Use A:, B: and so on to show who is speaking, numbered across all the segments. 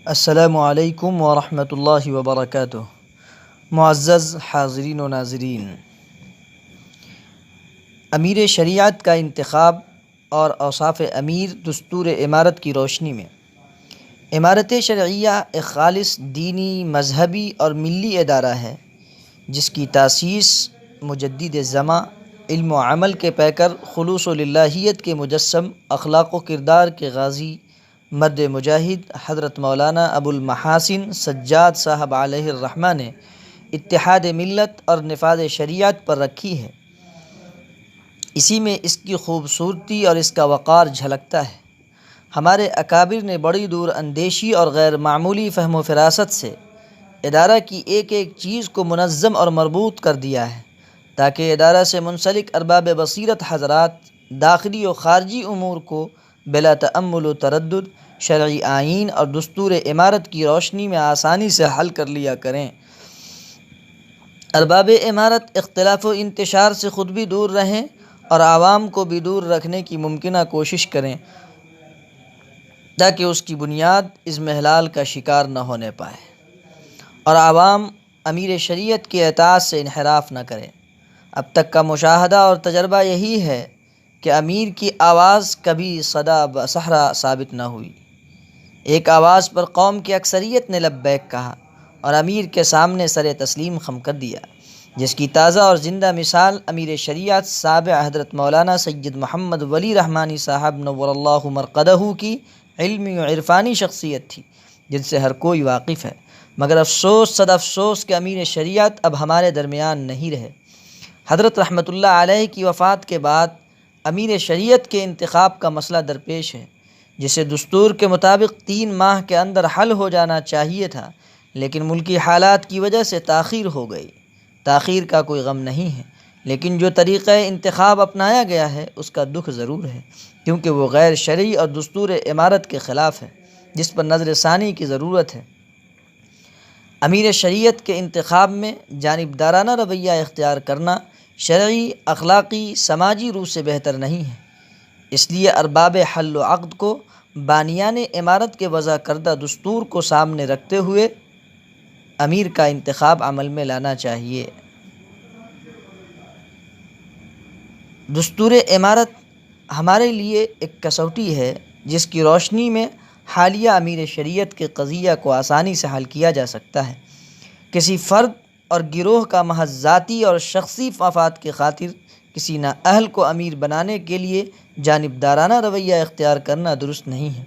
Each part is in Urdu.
A: السلام علیکم ورحمۃ اللہ وبرکاتہ۔ معزز حاضرین و ناظرین، امیر شریعت کا انتخاب اور اوصاف امیر دستور امارت کی روشنی میں، امارت شرعیہ ایک خالص دینی، مذہبی اور ملی ادارہ ہے جس کی تاسیس مجدد زماں، علم و عمل کے پیکر، خلوص و للہیت کے مجسم، اخلاق و کردار کے غازی، مرد مجاہد حضرت مولانا ابو المحاسن سجاد صاحب علیہ الرحمہ نے اتحاد ملت اور نفاذ شریعت پر رکھی ہے۔ اسی میں اس کی خوبصورتی اور اس کا وقار جھلکتا ہے۔ ہمارے اکابر نے بڑی دور اندیشی اور غیر معمولی فہم و فراست سے ادارہ کی ایک ایک چیز کو منظم اور مربوط کر دیا ہے تاکہ ادارہ سے منسلک ارباب بصیرت حضرات داخلی و خارجی امور کو بلا تأمل و تردد شرعی آئین اور دستور امارت کی روشنی میں آسانی سے حل کر لیا کریں۔ ارباب امارت اختلاف و انتشار سے خود بھی دور رہیں اور عوام کو بھی دور رکھنے کی ممکنہ کوشش کریں تاکہ اس کی بنیاد اضمحلال کا شکار نہ ہونے پائے اور عوام امیر شریعت کی اطاعت سے انحراف نہ کرے۔ اب تک کا مشاہدہ اور تجربہ یہی ہے کہ امیر کی آواز کبھی صدا بصحرا ثابت نہ ہوئی۔ ایک آواز پر قوم کی اکثریت نے لبیک کہا اور امیر کے سامنے سر تسلیم خم کر دیا، جس کی تازہ اور زندہ مثال امیر شریعت سابع حضرت مولانا سید محمد ولی رحمانی صاحب نور اللہ مرقدہ کی علمی و عرفانی شخصیت تھی، جن سے ہر کوئی واقف ہے۔ مگر افسوس صد افسوس کہ امیر شریعت اب ہمارے درمیان نہیں رہے۔ حضرت رحمۃ اللہ علیہ کی وفات کے بعد امیر شریعت کے انتخاب کا مسئلہ درپیش ہے، جسے دستور کے مطابق 3 ماہ کے اندر حل ہو جانا چاہیے تھا، لیکن ملکی حالات کی وجہ سے تاخیر ہو گئی۔ تاخیر کا کوئی غم نہیں ہے، لیکن جو طریقہ انتخاب اپنایا گیا ہے اس کا دکھ ضرور ہے، کیونکہ وہ غیر شرعی اور دستور امارت کے خلاف ہے، جس پر نظر ثانی کی ضرورت ہے۔ امیر شریعت کے انتخاب میں جانبدارانہ رویہ اختیار کرنا شرعی، اخلاقی، سماجی روح سے بہتر نہیں ہے۔ اس لیے ارباب حل و عقد کو بانیان امارت کے وضع کردہ دستور کو سامنے رکھتے ہوئے امیر کا انتخاب عمل میں لانا چاہیے۔ دستور امارت ہمارے لیے ایک کسوٹی ہے جس کی روشنی میں حالیہ امیر شریعت کے قضیہ کو آسانی سے حل کیا جا سکتا ہے۔ کسی فرد اور گروہ کا محض ذاتی اور شخصی مفاد کی خاطر کسی نااہل کو امیر بنانے کے لیے جانبدارانہ رویہ اختیار کرنا درست نہیں ہے۔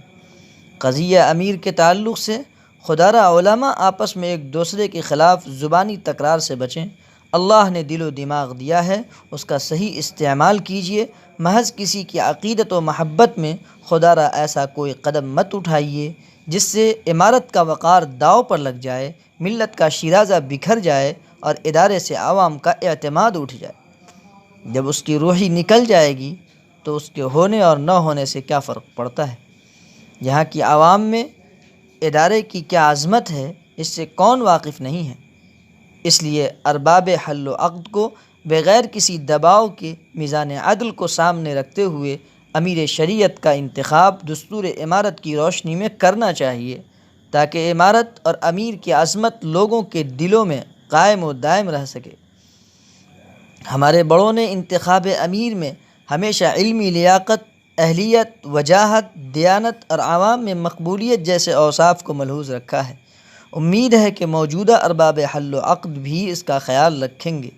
A: قضیہ امیر کے تعلق سے خدارہ علماء آپس میں ایک دوسرے کے خلاف زبانی تکرار سے بچیں۔ اللہ نے دل و دماغ دیا ہے، اس کا صحیح استعمال کیجیے۔ محض کسی کی عقیدت و محبت میں خدارہ ایسا کوئی قدم مت اٹھائیے جس سے امارت کا وقار داؤ پر لگ جائے، ملت کا شیرازہ بکھر جائے اور ادارے سے عوام کا اعتماد اٹھ جائے۔ جب اس کی روحی نکل جائے گی تو اس کے ہونے اور نہ ہونے سے کیا فرق پڑتا ہے؟ یہاں کی عوام میں ادارے کی کیا عظمت ہے، اس سے کون واقف نہیں ہے؟ اس لیے ارباب حل و عقد کو بغیر کسی دباؤ کے میزان عدل کو سامنے رکھتے ہوئے امیر شریعت کا انتخاب دستور امارت کی روشنی میں کرنا چاہیے تاکہ امارت اور امیر کی عظمت لوگوں کے دلوں میں قائم و دائم رہ سکے۔ ہمارے بڑوں نے انتخاب امیر میں ہمیشہ علمی لیاقت، اہلیت، وجاہت، دیانت اور عوام میں مقبولیت جیسے اوصاف کو ملحوظ رکھا ہے۔ امید ہے کہ موجودہ ارباب حل و عقد بھی اس کا خیال رکھیں گے۔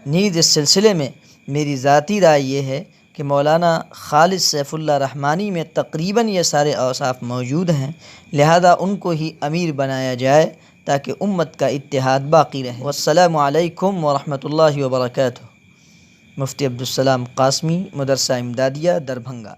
A: نیز اس سلسلے میں میری ذاتی رائے یہ ہے کہ مولانا خالد سیف اللہ رحمانی میں تقریباً یہ سارے اوصاف موجود ہیں، لہذا ان کو ہی امیر بنایا جائے تاکہ امت کا اتحاد باقی رہے۔ والسلام علیکم ورحمۃ اللہ وبرکاتہ۔ مفتی عبدالسلام قاسمی، مدرسہ امدادیہ، دربھنگہ۔